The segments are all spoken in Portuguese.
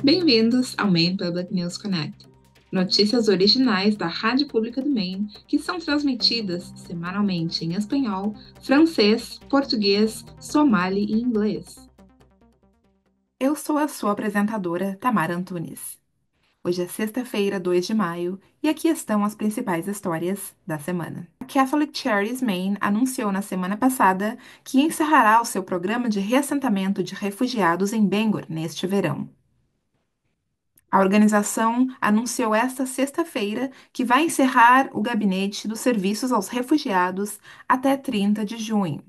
Bem-vindos ao Maine Public News Connect, notícias originais da Rádio Pública do Maine que são transmitidas semanalmente em espanhol, francês, português, somali e inglês. Eu sou a sua apresentadora, Tamara Antunes. Hoje é sexta-feira, 2 de maio, e aqui estão as principais histórias da semana. A Catholic Charities Maine anunciou na semana passada que encerrará o seu programa de reassentamento de refugiados em Bangor neste verão. A organização anunciou esta sexta-feira que vai encerrar o gabinete dos serviços aos refugiados até 30 de junho.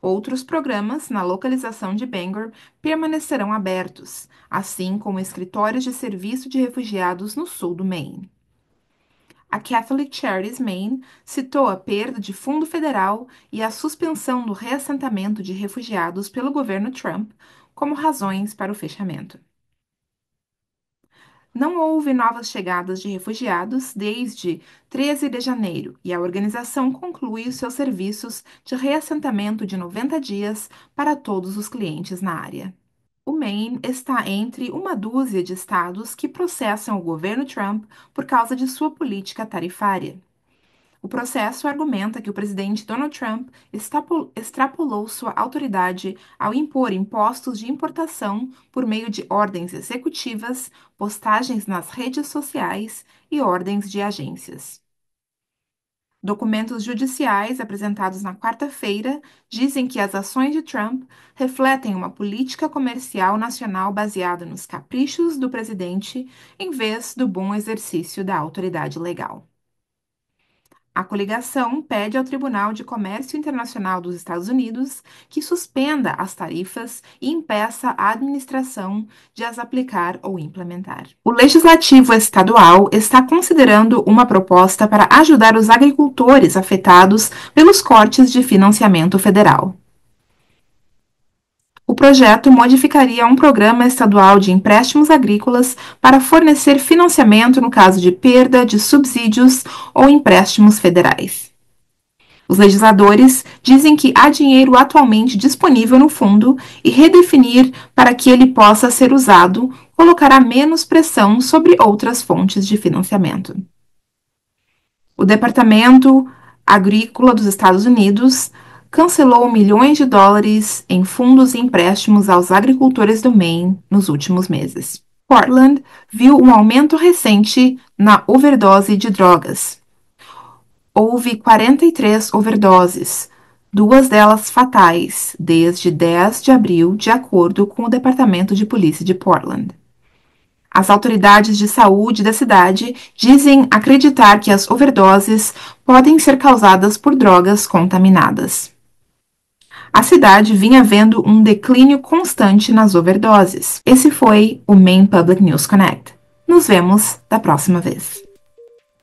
Outros programas na localização de Bangor permanecerão abertos, assim como escritórios de serviço de refugiados no sul do Maine. A Catholic Charities Maine citou a perda de fundo federal e a suspensão do reassentamento de refugiados pelo governo Trump como razões para o fechamento. Não houve novas chegadas de refugiados desde 13 de janeiro e a organização conclui os seus serviços de reassentamento de 90 dias para todos os clientes na área. O Maine está entre uma dúzia de estados que processam o governo Trump por causa de sua política tarifária. O processo argumenta que o presidente Donald Trump extrapolou sua autoridade ao impor impostos de importação por meio de ordens executivas, postagens nas redes sociais e ordens de agências. Documentos judiciais apresentados na quarta-feira dizem que as ações de Trump refletem uma política comercial nacional baseada nos caprichos do presidente em vez do bom exercício da autoridade legal. A coligação pede ao Tribunal de Comércio Internacional dos Estados Unidos que suspenda as tarifas e impeça a administração de as aplicar ou implementar. O Legislativo Estadual está considerando uma proposta para ajudar os agricultores afetados pelos cortes de financiamento federal. O projeto modificaria um programa estadual de empréstimos agrícolas para fornecer financiamento no caso de perda de subsídios ou empréstimos federais. Os legisladores dizem que há dinheiro atualmente disponível no fundo e redefinir para que ele possa ser usado colocará menos pressão sobre outras fontes de financiamento. O Departamento Agrícola dos Estados Unidos cancelou milhões de dólares em fundos e empréstimos aos agricultores do Maine nos últimos meses. Portland viu um aumento recente na overdose de drogas. Houve 43 overdoses, duas delas fatais, desde 10 de abril, de acordo com o Departamento de Polícia de Portland. As autoridades de saúde da cidade dizem acreditar que as overdoses podem ser causadas por drogas contaminadas. A cidade vinha vendo um declínio constante nas overdoses. Esse foi o Maine Public News Connect. Nos vemos da próxima vez.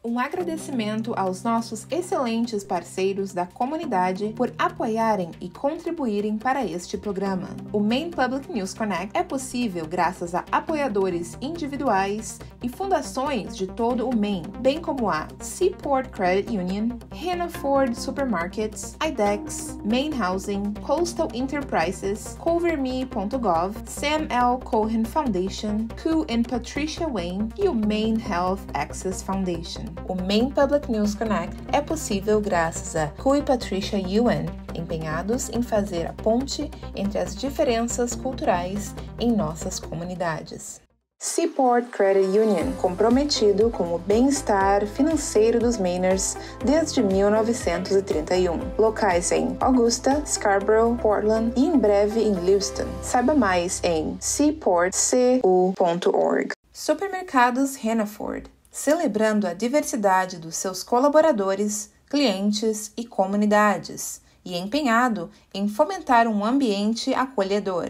Um agradecimento aos nossos excelentes parceiros da comunidade por apoiarem e contribuírem para este programa. O Maine Public News Connect é possível graças a apoiadores individuais e fundações de todo o Maine, bem como a Seaport Credit Union, Hannaford Supermarkets, IDEX, Maine Housing, Coastal Enterprises, CoverMe.gov, Sam L. Cohen Foundation, Ku and Patricia Wayne e o Maine Health Access Foundation. O Maine Public News Connect é possível graças a Ku e Patricia Yuen, empenhados em fazer a ponte entre as diferenças culturais em nossas comunidades. Seaport Credit Union, comprometido com o bem-estar financeiro dos Mainers desde 1931. Locais em Augusta, Scarborough, Portland e em breve em Lewiston. Saiba mais em seaportcu.org. Supermercados Hannaford, celebrando a diversidade dos seus colaboradores, clientes e comunidades, e empenhado em fomentar um ambiente acolhedor.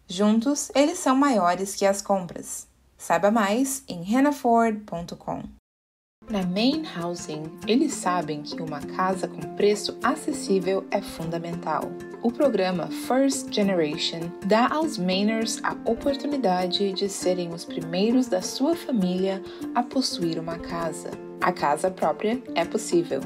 Juntos, eles são maiores que as compras. Saiba mais em hannaford.com. Na Maine Housing, eles sabem que uma casa com preço acessível é fundamental. O programa First Generation dá aos Mainers a oportunidade de serem os primeiros da sua família a possuir uma casa. A casa própria é possível.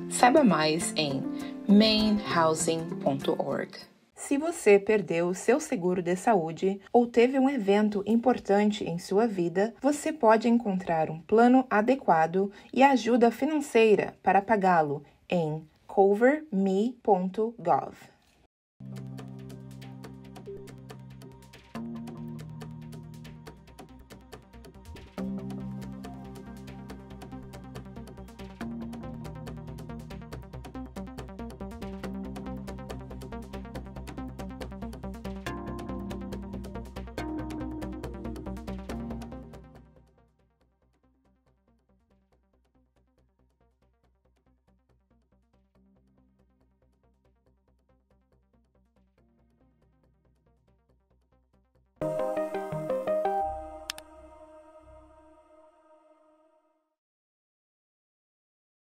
Saiba mais em mainehousing.org. Se você perdeu o seu seguro de saúde ou teve um evento importante em sua vida, você pode encontrar um plano adequado e ajuda financeira para pagá-lo em coverme.gov.